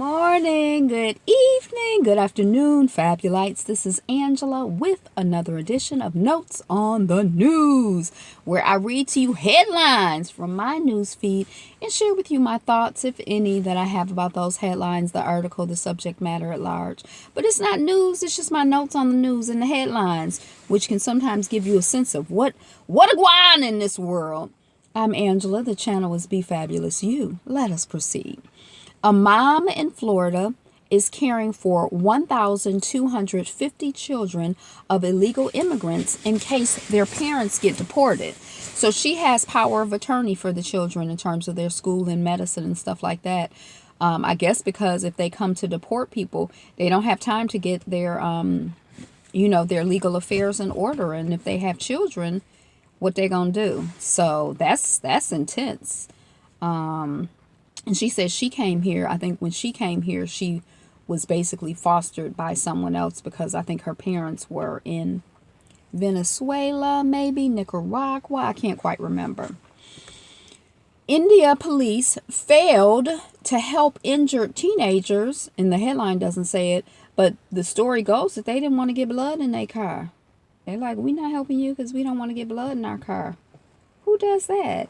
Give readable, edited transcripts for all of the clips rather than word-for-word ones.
Morning, good evening, good afternoon, Fabulites. This is Angela with another edition of Notes on the News, where I read to you headlines from my news feed and share with you my thoughts, if any, that I have about those headlines, the article, the subject matter at large. But it's not news, it's just my notes on the news and the headlines, which can sometimes give you a sense of what a going in this world. I'm Angela, the channel is Be Fabulous You. Let us proceed. A mom in Florida is caring for 1,250 children of illegal immigrants in case their parents get deported. So she has power of attorney for the children in terms of their school and medicine and stuff like that. I guess because if they come to deport people, they don't have time to get their, their legal affairs in order. And if they have children, what they gonna do? So that's intense. And she says she came here. I think when she came here, she was basically fostered by someone else because I think her parents were in Venezuela, maybe Nicaragua. I can't quite remember. India police failed to help injured teenagers, and the headline doesn't say it, but the story goes that they didn't want to get blood in their car. They're like, we're not helping you because we don't want to get blood in our car. Who does that?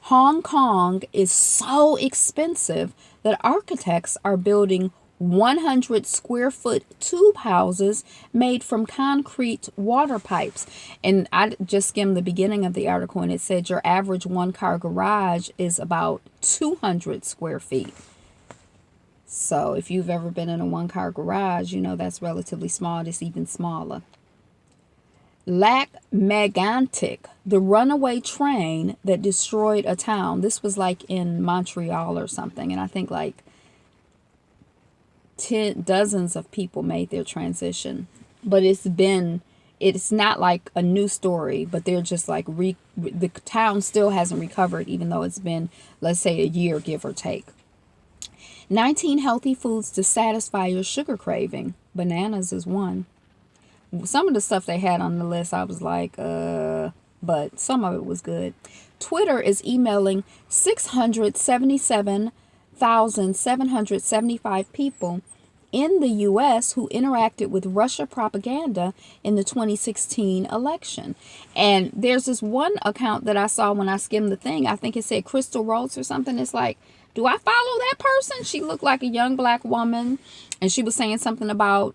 Hong Kong is so expensive that architects are building 100 square foot tube houses made from concrete water pipes. And I just skimmed the beginning of the article and it said your average one-car garage is about 200 square feet. So if you've ever been in a one-car garage, you know that's relatively small. It's even smaller. Lac Megantic, the runaway train that destroyed a town. This was like in Montreal or something. And I think like dozens of people made their transition. But it's not like a new story, but they're just like, the town still hasn't recovered, even though it's been, let's say, a year, give or take. 19 healthy foods to satisfy your sugar craving. Bananas is one. Some of the stuff they had on the list, I was like, but some of it was good. Twitter is emailing 677,775 people in the U.S. who interacted with Russia propaganda in the 2016 election. And there's this one account that I saw when I skimmed the thing. I think it said Crystal Rhodes or something. It's like, do I follow that person? She looked like a young black woman. And she was saying something about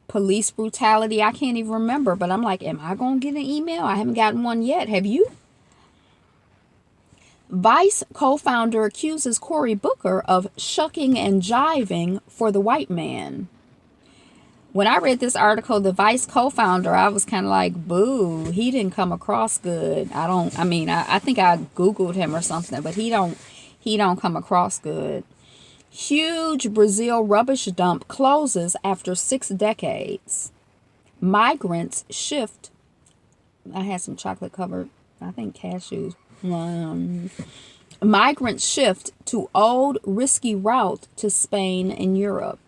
police brutality. I can't even remember, but I'm like, am I going to get an email? I haven't gotten one yet. Have you? Vice co-founder accuses Cory Booker of shucking and jiving for the white man. When I read this article, the Vice co-founder, I was kind of like, boo, he didn't come across good. I think I Googled him or something, but he don't come across good. Huge Brazil rubbish dump closes after 6 decades. Migrants shift. I had some chocolate covered, I think cashews. Migrants shift to old risky route to Spain and Europe.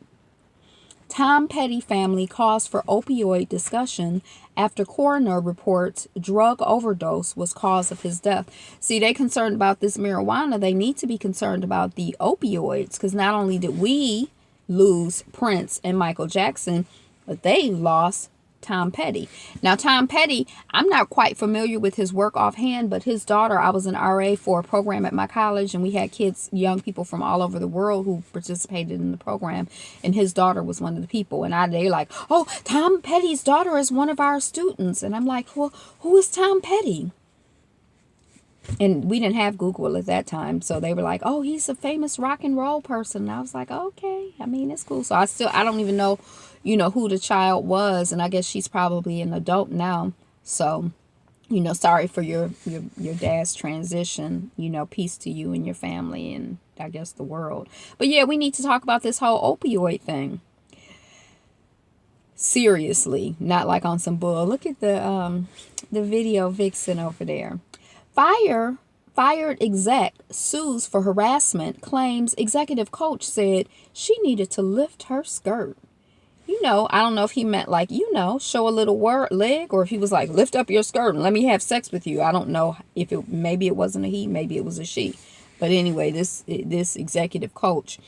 Tom Petty family calls for opioid discussion after coroner reports drug overdose was cause of his death. See, they concerned about this marijuana. They need to be concerned about the opioids, because not only did we lose Prince and Michael Jackson, but they lost Tom Petty. Now, Tom Petty, I'm not quite familiar with his work offhand, but his daughter, I was an RA for a program at my college, and we had kids, young people from all over the world who participated in the program, and his daughter was one of the people. And they like, oh, Tom Petty's daughter is one of our students. And I'm like, well, who is Tom Petty? And we didn't have Google at that time, so they were like, oh, he's a famous rock and roll person. And I was like, okay, I mean, it's cool. So I don't even know, who the child was, and I guess she's probably an adult now. So, sorry for your dad's transition. Peace to you and your family and I guess the world. But yeah, we need to talk about this whole opioid thing. Seriously, not like on some bull. Look at the video vixen over there. Fired exec sues for harassment, claims executive coach said she needed to lift her skirt. I don't know if he meant like, show a little leg, or if he was like, lift up your skirt and let me have sex with you. I don't know if maybe it wasn't a he, maybe it was a she. But anyway, this executive coach,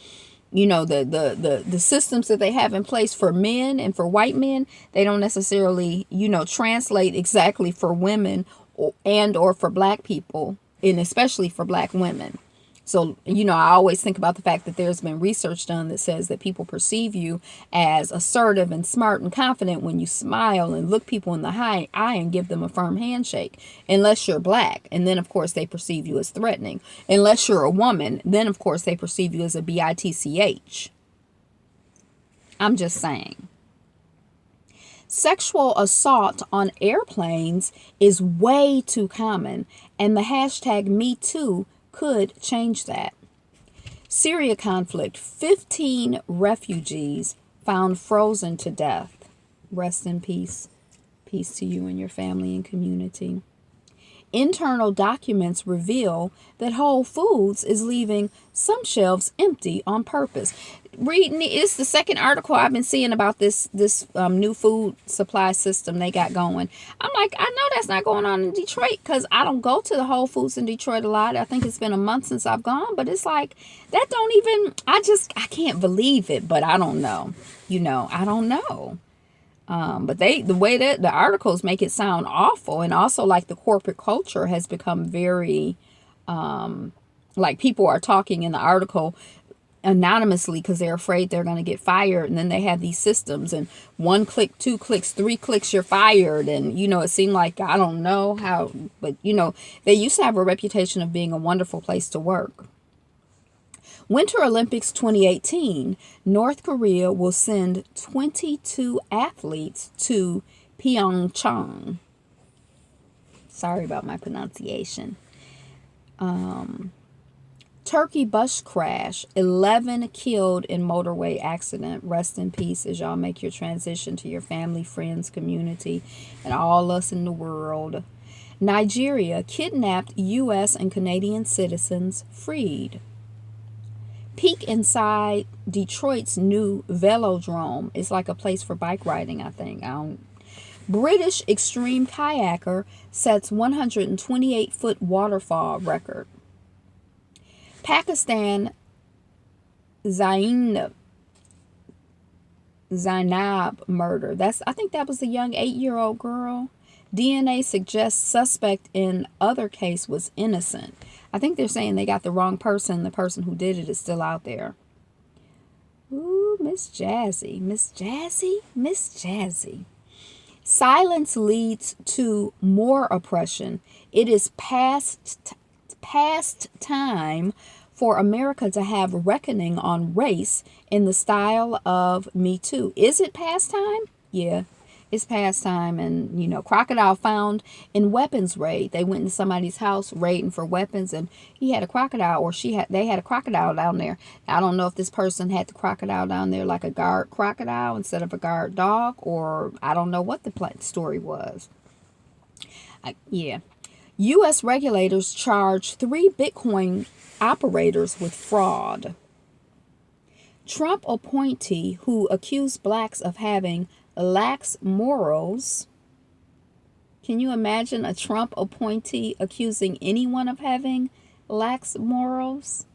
the systems that they have in place for men and for white men, they don't necessarily, translate exactly for women or for black people, and especially for black women. So, I always think about the fact that there's been research done that says that people perceive you as assertive and smart and confident when you smile and look people in the eye and give them a firm handshake, unless you're black. And then, of course, they perceive you as threatening. Unless you're a woman, then, of course, they perceive you as a bitch. I'm just saying. Sexual assault on airplanes is way too common, and the hashtag #MeToo could change that. Syria conflict, 15 refugees found frozen to death. Rest in peace. Peace to you and your family and community. Internal documents reveal that Whole Foods is leaving some shelves empty on purpose. Reading, it's the second article I've been seeing about this new food supply system they got going. I'm like, I know that's not going on in Detroit, because I don't go to the Whole Foods in Detroit a lot. I think it's been a month since I've gone, but it's like, that don't even, I can't believe it, but I don't know. I don't know. But the way that the articles make it sound awful, and also like the corporate culture has become very, like people are talking in the article anonymously because they're afraid they're going to get fired, and then they have these systems, and 1 click, 2 clicks, 3 clicks, you're fired. And it seemed like, I don't know how, but they used to have a reputation of being a wonderful place to work. Winter Olympics 2018, North Korea will send 22 athletes to Pyeongchang. Sorry about my pronunciation. Turkey bus crash, 11 killed in motorway accident. Rest in peace as y'all make your transition to your family, friends, community, and all us in the world. Nigeria, kidnapped U.S. and Canadian citizens freed. Peek inside Detroit's new velodrome. It's like a place for bike riding, I think. British extreme kayaker sets 128-foot waterfall record. Pakistan Zainab murder. I think that was a young 8-year-old girl. DNA suggests suspect in other case was innocent. I think they're saying they got the wrong person. The person who did it is still out there. Ooh, Miss Jazzy. Silence leads to more oppression. It is past time for America to have reckoning on race in the style of Me Too. Is it past time? Yeah, it's past time. And, crocodile found in weapons raid. They went into somebody's house raiding for weapons, and he had a crocodile, or they had a crocodile down there. I don't know if this person had the crocodile down there like a guard crocodile instead of a guard dog, or I don't know what the story was. Yeah. U.S. regulators charge 3 Bitcoin operators with fraud. Trump appointee who accused blacks of having lax morals. Can you imagine a Trump appointee accusing anyone of having lax morals?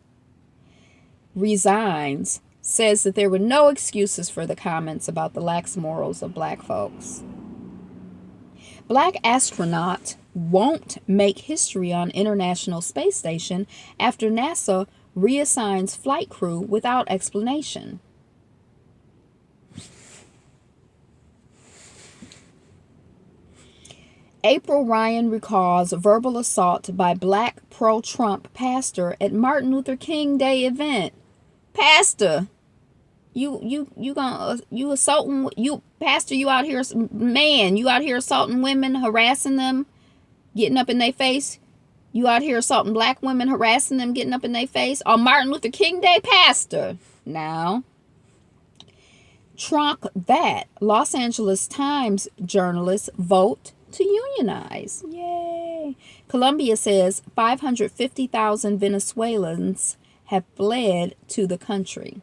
Resigns. Says that there were no excuses for the comments about the lax morals of black folks. Black astronaut won't make history on International Space Station after NASA reassigns flight crew without explanation. April Ryan recalls verbal assault by black pro-Trump pastor at Martin Luther King Day event. Pastor, you assaulting, pastor, you out here, man, you out here assaulting women, harassing them, getting up in their face. You out here assaulting black women, harassing them, getting up in their face on Martin Luther King Day, pastor. Now, Trump that Los Angeles Times journalists vote to unionize. Yay. Colombia says 550,000 Venezuelans have fled to the country.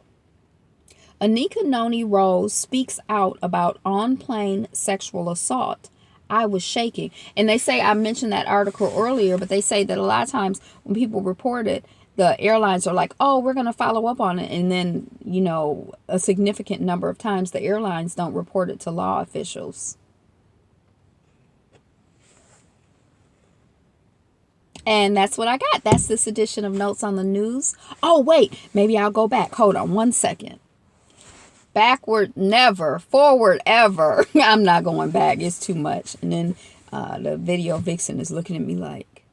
Anika Noni Rose speaks out about on-plane sexual assault. I was shaking. And they say, I mentioned that article earlier, but they say that a lot of times when people report it, the airlines are like, oh, we're going to follow up on it. And then, you know, a significant number of times the airlines don't report it to law officials. And that's what I got. That's this edition of Notes on the News. Oh, wait, maybe I'll go back. Hold on one second. Backward, never. Forward, ever. I'm not going back. It's too much. And then the video vixen is looking at me like,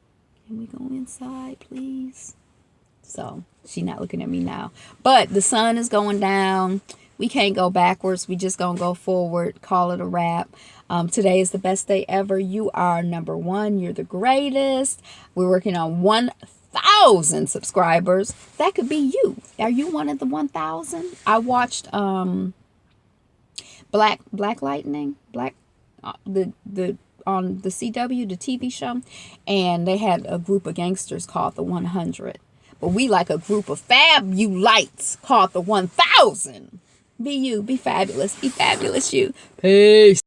can we go inside, please? So she's not looking at me now. But the sun is going down. We can't go backwards. We just going to go forward. Call it a wrap. Today is the best day ever. You are number one. You're the greatest. We're working on 1,000 subscribers. That could be you. Are you one of the 1,000? I watched Black Lightning, the on the CW, the TV show, and they had a group of gangsters called the 100. But we like a group of fabulites called the 1,000. Be you, be fabulous, you. Peace.